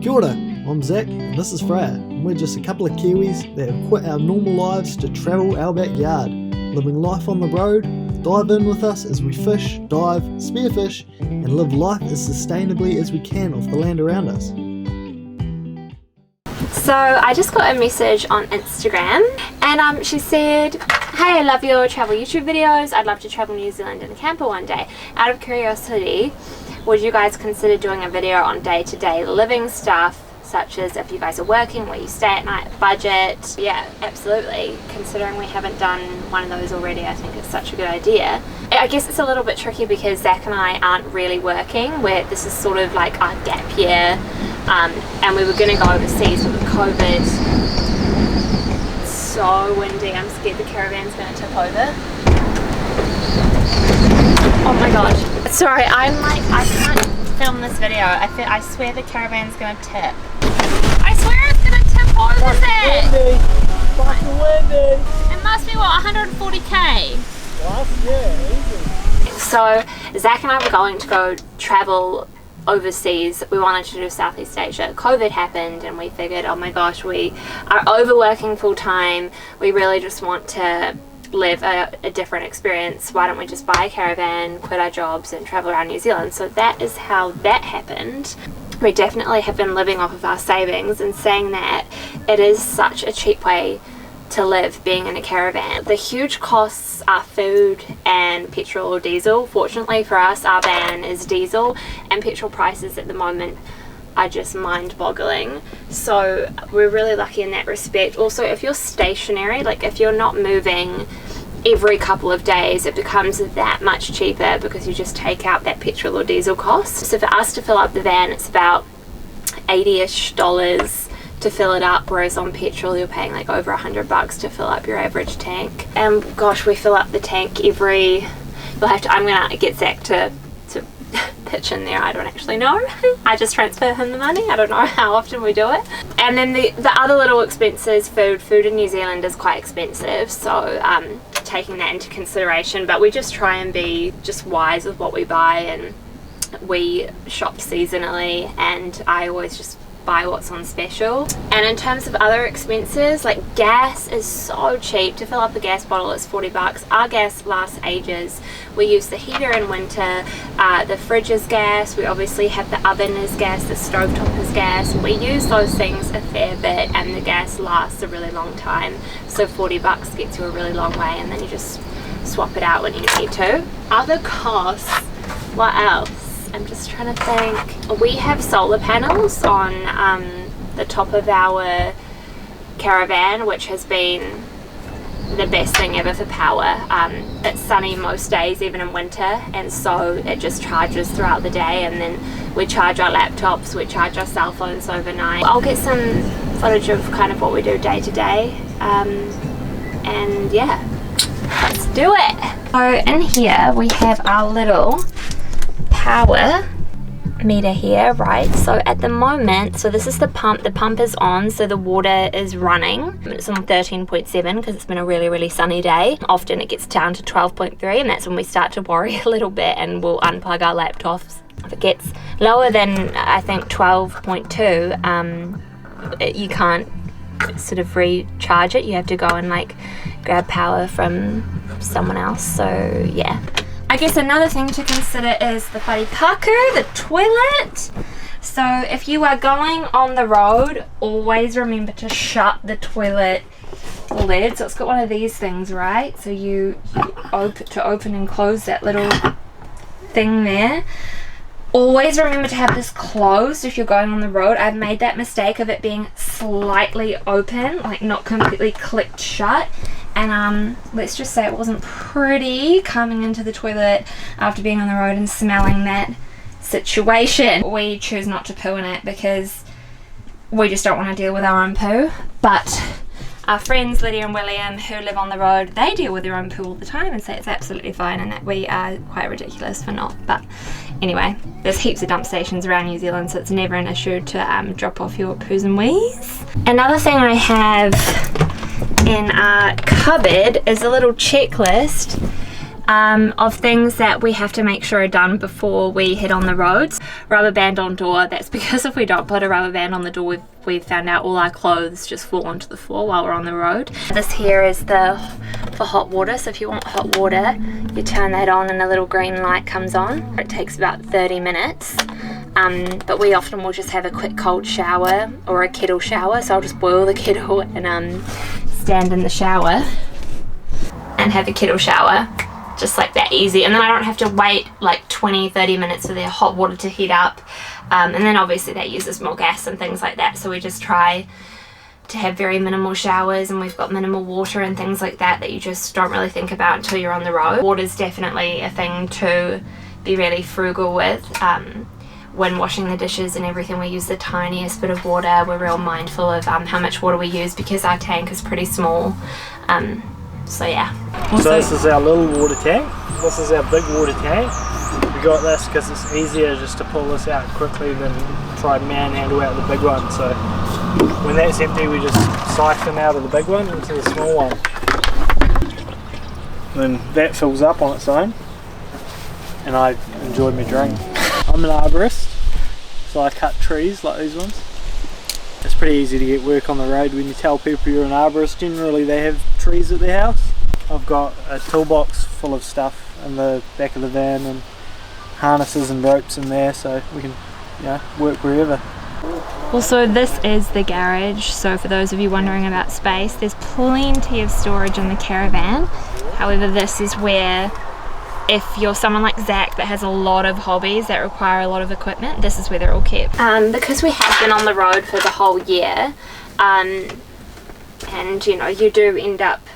Kia ora, I'm Zach and this is Freya, and we're just a couple of Kiwis that have quit our normal lives to travel our backyard, living life on the road. Dive in with us as we fish, dive, spearfish, and live life as sustainably as we can off the land around us. So I just got a message on Instagram and she said, "Hey, I love your travel YouTube videos. I'd love to travel New Zealand in a camper one day. Out of curiosity, would you guys consider doing a video on day-to-day living stuff, such as if you guys are working, where you stay at night, budget?" Yeah, absolutely. Considering we haven't done one of those already, I think it's such a good idea. I guess it's a little bit tricky because Zach and I aren't really working, where this is sort of like our gap year, and we were going to go overseas, but with COVID, it's so windy. I'm scared the caravan's going to tip over. Oh my gosh. Sorry, I can't film this video. I swear the caravan's going to tip. I swear it's going to tip over there. Fucking windy. It must be, what, 140k? Yeah, easy. So Zach and I were going to go travel overseas. We wanted to do Southeast Asia. COVID happened and we figured, oh my gosh, we are overworking full time. We really just want to live a different experience. Why don't we just buy a caravan, quit our jobs and travel around New Zealand? So that is how that happened. We definitely have been living off of our savings, and saying that, it is such a cheap way to live being in a caravan. The huge costs are food and petrol or diesel. Fortunately for us, our van is diesel, and petrol prices at the moment are just mind-boggling, so we're really lucky in that respect. Also, if you're stationary, like if you're not moving every couple of days, it becomes that much cheaper because you just take out that petrol or diesel cost. So for us to fill up the van, it's about $80-ish to fill it up, whereas on petrol you're paying like over $100 to fill up your average tank. And gosh, we fill up the tank every, I'm gonna get Zach to pitch in there. I don't actually know. I just transfer him the money. I don't know how often we do it. And then the other little expenses, food in New Zealand is quite expensive, so taking that into consideration, but we just try and be just wise with what we buy, and we shop seasonally, and I always just buy what's on special. And in terms of other expenses, like gas is so cheap. To fill up a gas bottle, it's $40. Our gas lasts ages. We use the heater in winter, the fridge is gas, we obviously have the oven is gas, the stovetop is gas. We use those things a fair bit, and the gas lasts a really long time. So $40 gets you a really long way, and then you just swap it out when you need to. Other costs, what else? I'm just trying to think. We have solar panels on the top of our caravan, which has been the best thing ever for power. It's sunny most days, even in winter, and so it just charges throughout the day, and then we charge our laptops, we charge our cell phones overnight. I'll get some footage of kind of what we do day to day, and yeah, let's do it. So in here we have our little power meter here, right? So at the moment, so this is the pump is on, so the water is running. It's on 13.7 because it's been a really sunny day. Often it gets down to 12.3, and that's when we start to worry a little bit, and we'll unplug our laptops. If it gets lower than, I think, 12.2, you can't sort of recharge it. You have to go and like grab power from someone else. So yeah, I guess another thing to consider is the bloody paku, the toilet. So if you are going on the road, always remember to shut the toilet lid. So it's got one of these things, right? So you open and close that little thing there. Always remember to have this closed if you're going on the road. I've made that mistake of it being slightly open, like not completely clicked shut. And let's just say it wasn't pretty coming into the toilet after being on the road and smelling that situation. We choose not to poo in it because we just don't want to deal with our own poo. But our friends Lydia and William, who live on the road, they deal with their own poo all the time and say it's absolutely fine, and that we are quite ridiculous for not. But anyway, there's heaps of dump stations around New Zealand, so it's never an issue to drop off your poos and wees. Another thing I have in our cupboard is a little checklist Of things that we have to make sure are done before we head on the roads. Rubber band on door. That's because if we don't put a rubber band on the door, we've found out all our clothes just fall onto the floor while we're on the road. This here is for hot water. So if you want hot water, you turn that on and a little green light comes on. It takes about 30 minutes. But we often will just have a quick cold shower or a kettle shower. So I'll just boil the kettle and stand in the shower and have a kettle shower. Just like that, easy, and then I don't have to wait like 20-30 minutes for the hot water to heat up, and then obviously that uses more gas and things like that, so we just try to have very minimal showers, and we've got minimal water and things like that you just don't really think about until you're on the road. Water's definitely a thing to be really frugal with. When washing the dishes and everything, we use the tiniest bit of water. We're real mindful of how much water we use because our tank is pretty small. So yeah. So this is our little water tank. This is our big water tank. We got this because it's easier just to pull this out quickly than try and manhandle out the big one. So when that's empty, we just siphon out of the big one into the small one. Then that fills up on its own, and I enjoy my drink. I'm an arborist, so I cut trees like these ones. It's pretty easy to get work on the road when you tell people you're an arborist. Generally they have trees at their house. I've got a toolbox full of stuff in the back of the van and harnesses and ropes in there, so we can work wherever. Well, so this is the garage, so for those of you wondering about space, there's plenty of storage in the Caravan. However, this is where, if you're someone like Zach that has a lot of hobbies that require a lot of equipment, this is where they're all kept. Because we have been on the road for the whole year, and you do end up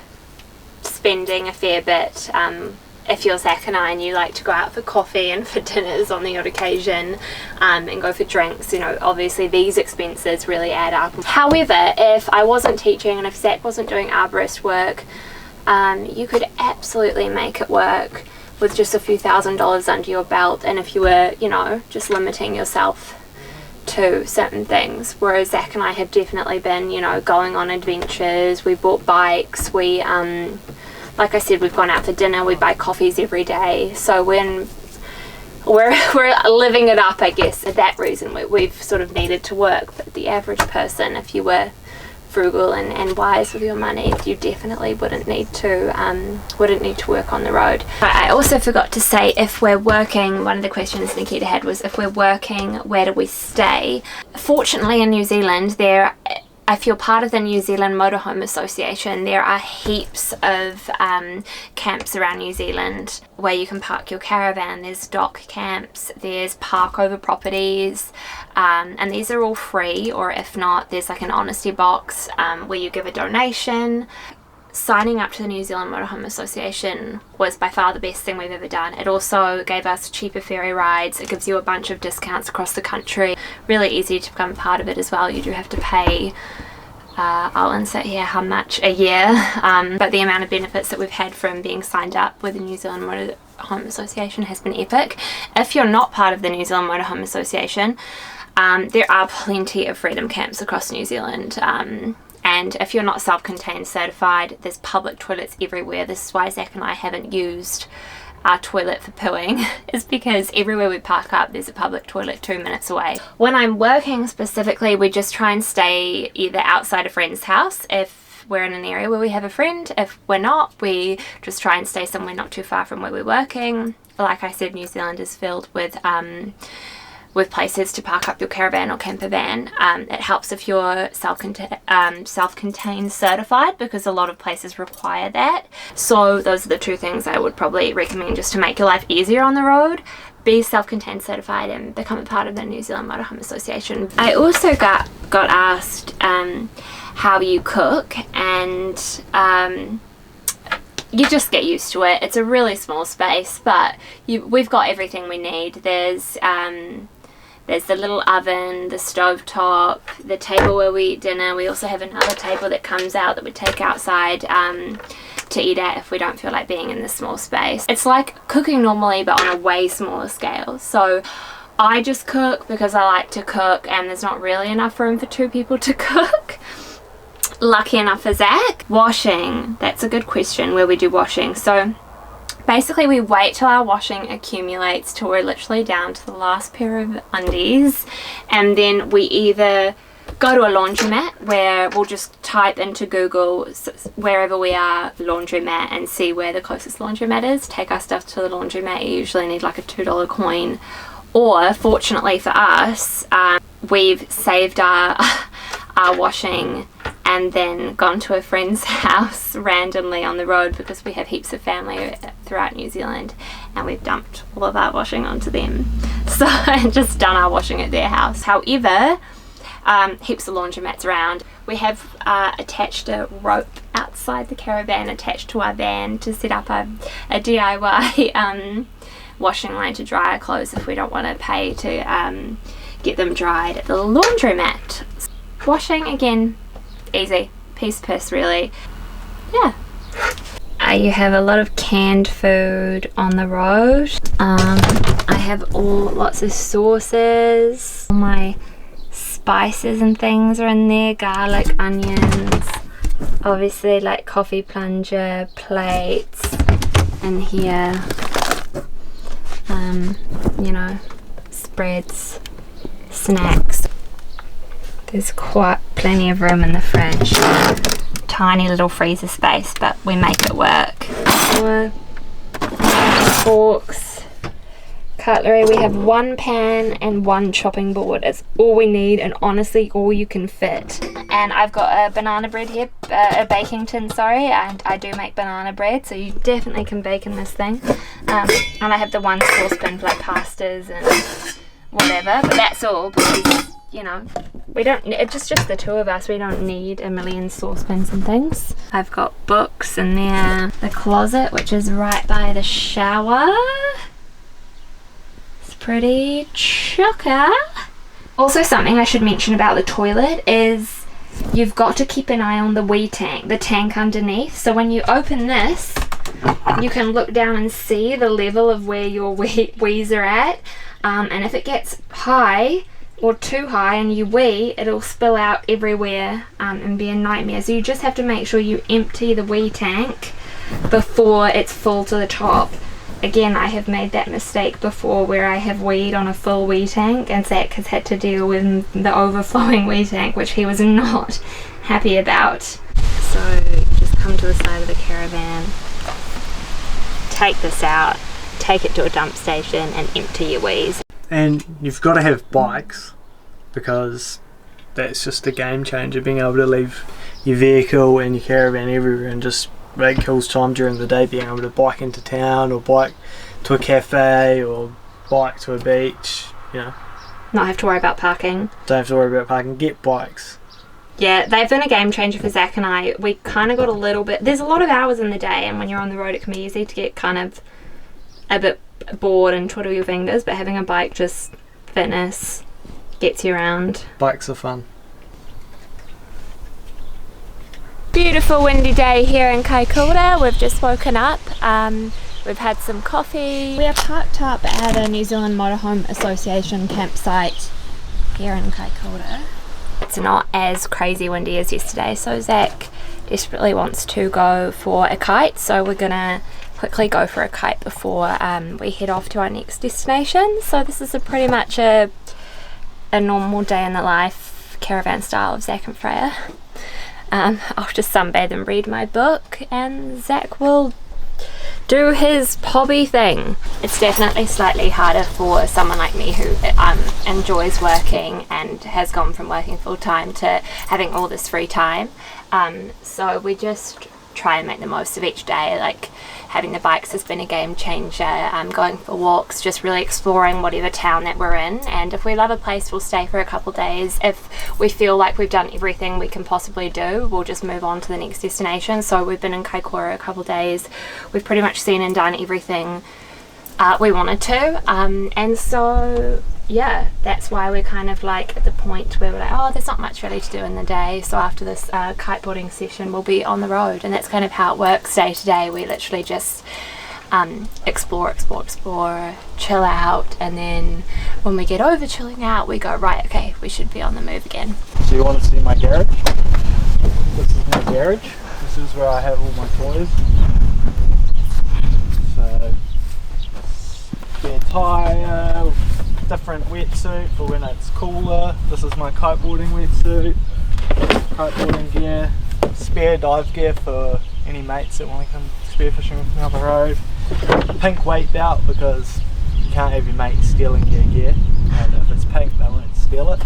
spending a fair bit. If you're Zach and I and you like to go out for coffee and for dinners on the odd occasion, and go for drinks, obviously these expenses really add up. However, if I wasn't teaching and if Zach wasn't doing arborist work, you could absolutely make it work with just a few $1,000s under your belt, and if you were, just limiting yourself to certain things. Whereas Zach and I have definitely been, going on adventures. We bought bikes, we like I said, we've gone out for dinner, we buy coffees every day. So when we're living it up, I guess, for that reason we've sort of needed to work. But the average person, if you were frugal and wise with your money, you definitely wouldn't need to work on the road. I also forgot to say, if we're working, one of the questions Nikita had was, if we're working, where do we stay? Fortunately in New Zealand, if you're part of the New Zealand Motorhome Association, there are heaps of camps around New Zealand where you can park your caravan. There's dock camps, there's park over properties, and these are all free, or if not, there's like an honesty box where you give a donation. Signing up to the New Zealand Motorhome Association was by far the best thing we've ever done. It also gave us cheaper ferry rides. It gives you a bunch of discounts across the country. Really easy to become part of it as well. You do have to pay, I'll insert here how much a year, but the amount of benefits that we've had from being signed up with the New Zealand Motorhome Association has been epic. If you're not part of the New Zealand Motorhome Association, there are plenty of freedom camps across New Zealand. And if you're not self-contained certified, there's public toilets everywhere. This is why Zach and I haven't used our toilet for pooing, is because everywhere we park up, there's a public toilet 2 minutes away. When I'm working specifically, we just try and stay either outside a friend's house if we're in an area where we have a friend. If we're not, we just try and stay somewhere not too far from where we're working. Like I said, New Zealand is filled with places to park up your caravan or camper van. It helps if you're self-contained certified, because a lot of places require that. So those are the two things I would probably recommend just to make your life easier on the road. Be self-contained certified and become a part of the New Zealand Motorhome Association. I also got asked how you cook, and you just get used to it. It's a really small space, but we've got everything we need. There's the little oven, the stovetop, the table where we eat dinner. We also have another table that comes out that we take outside to eat at if we don't feel like being in this small space. It's like cooking normally, but on a way smaller scale. So I just cook because I like to cook, and there's not really enough room for 2 people to cook. Lucky enough for Zach. Washing, that's a good question, where we do washing. So Basically, we wait till our washing accumulates till we're literally down to the last pair of undies, and then we either go to a laundromat where we'll just type into Google wherever we are laundromat and see where the closest laundromat is, take our stuff to the laundromat. You usually need like a $2 coin, or fortunately for us, we've saved our washing and then gone to a friend's house randomly on the road because we have heaps of family throughout New Zealand, and we've dumped all of our washing onto them. So just done our washing at their house. However, heaps of laundromats around. We have attached a rope outside the caravan attached to our van to set up a DIY washing line to dry our clothes if we don't want to pay to get them dried at the laundromat. Washing, again, easy, piece of piss really. Yeah. You have a lot of canned food on the road. I have lots of sauces. All my spices and things are in there, garlic, onions, obviously like coffee plunger, plates, and here, you know, spreads, snacks. There's quite plenty of room in the fridge. Tiny little freezer space, but we make it work. Forks, cutlery. We have one pan and one chopping board. It's all we need, and honestly all you can fit. And I've got a banana bread here, a baking tin, sorry, and I do make banana bread, so you definitely can bake in this thing. And I have the one saucepan for like pastas and whatever, but that's all because, you know, we don't, it's just the two of us, we don't need a million saucepans and things. I've got books in there, the closet, which is right by the shower. It's pretty chocker. Also, something I should mention about the toilet is you've got to keep an eye on the wee tank, the tank underneath. So when you open this, you can look down and see the level of where your wees are at. And if it gets high or too high and you wee, it'll spill out everywhere and be a nightmare. So you just have to make sure you empty the wee tank before it's full to the top. Again, I have made that mistake before where I have weed on a full wee tank, and Zach has had to deal with the overflowing wee tank, which he was not happy about. So just come to the side of the caravan, take this out, take it to a dump station and empty your wees. And you've got to have bikes, because that's just a game changer, being able to leave your vehicle and your caravan everywhere and just it kills time during the day, being able to bike into town or bike to a cafe or bike to a beach, you know. Not have to worry about parking. Don't have to worry about parking, get bikes. Yeah, they've been a game changer for Zach and I. We kind of got a little bit, there's a lot of hours in the day, and when you're on the road it can be easy to get kind of a bit bored and twiddle your fingers, but having a bike, just fitness, gets you around. Bikes are fun. Beautiful windy day here in Kaikoura. We've just woken up. We've had some coffee. We are parked up at a New Zealand Motorhome Association campsite here in Kaikoura. It's not as crazy windy as yesterday, so Zach desperately wants to go for a kite, so we're gonna quickly go for a kite before we head off to our next destination. So this is pretty much a normal day in the life, caravan style, of Zach and Freya. I'll just sunbathe and read my book, and Zach will do his hobby thing. It's definitely slightly harder for someone like me who enjoys working and has gone from working full-time to having all this free time. So we just try and make the most of each day. Like, having the bikes has been a game changer. Going for walks, just really exploring whatever town that we're in, and if we love a place we'll stay for a couple days. If we feel like we've done everything we can possibly do, we'll just move on to the next destination. So we've been in Kaikoura a couple days, we've pretty much seen and done everything we wanted to, and so yeah, that's why we're kind of like at the point where we're like, oh, there's not much really to do in the day, so after this kiteboarding session we'll be on the road. And that's kind of how it works day to day. We literally just explore, chill out, and then when we get over chilling out we go, right, okay, we should be on the move again. So you want to see my garage? This is my garage. This is where I have all my toys. So attire, different wetsuit for when it's cooler. This is my kiteboarding wetsuit, kiteboarding gear, spare dive gear for any mates that want to come spearfishing with me on the road. Pink weight belt because you can't have your mate stealing your gear, and if it's pink they won't steal it.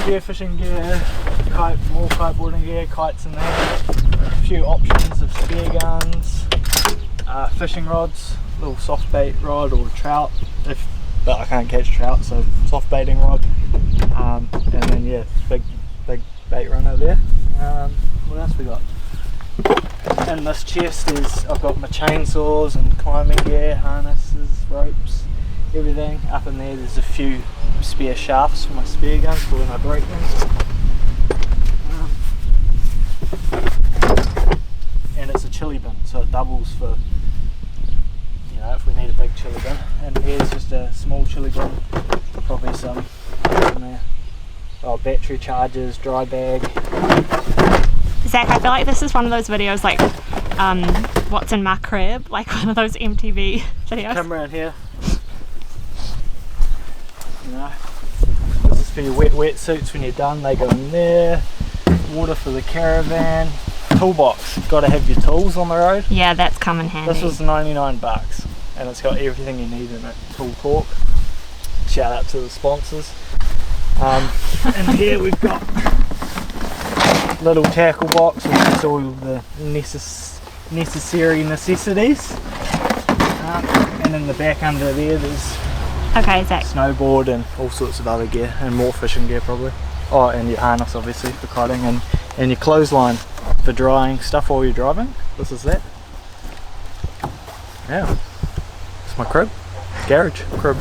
Spearfishing gear, more kiteboarding gear, kites in there, a few options of spear guns, fishing rods, little soft bait rod or trout, but I can't catch trout, so soft baiting rod, and then yeah, big bait runner there. What else we got? In this chest I've got my chainsaws and climbing gear, harnesses, ropes, everything. Up in there's a few spare shafts for my spear guns for when I break them. And it's a chili bin, so it doubles for, you know, if we need a big chili bin. And here's just a small chili bin, probably some in there. Oh, battery chargers, dry bag. Zach, I feel like this is one of those videos like What's in My Crib, like one of those MTV videos. Come around here. You know, this is for your wetsuits when you're done, they go in there. Water for the caravan. Toolbox, got to have your tools on the road. Yeah, that's come in handy. This was $99 and it's got everything you need in it. Tool torque. Shout out to the sponsors. And here we've got little tackle box with just all the necessary necessities. And in the back under there there's Zach. snowboard and all sorts of other gear and more fishing gear probably. Oh, and your harness obviously for kiting, and your clothesline for drying stuff while you're driving. This is that. Yeah, it's my crib, garage crib.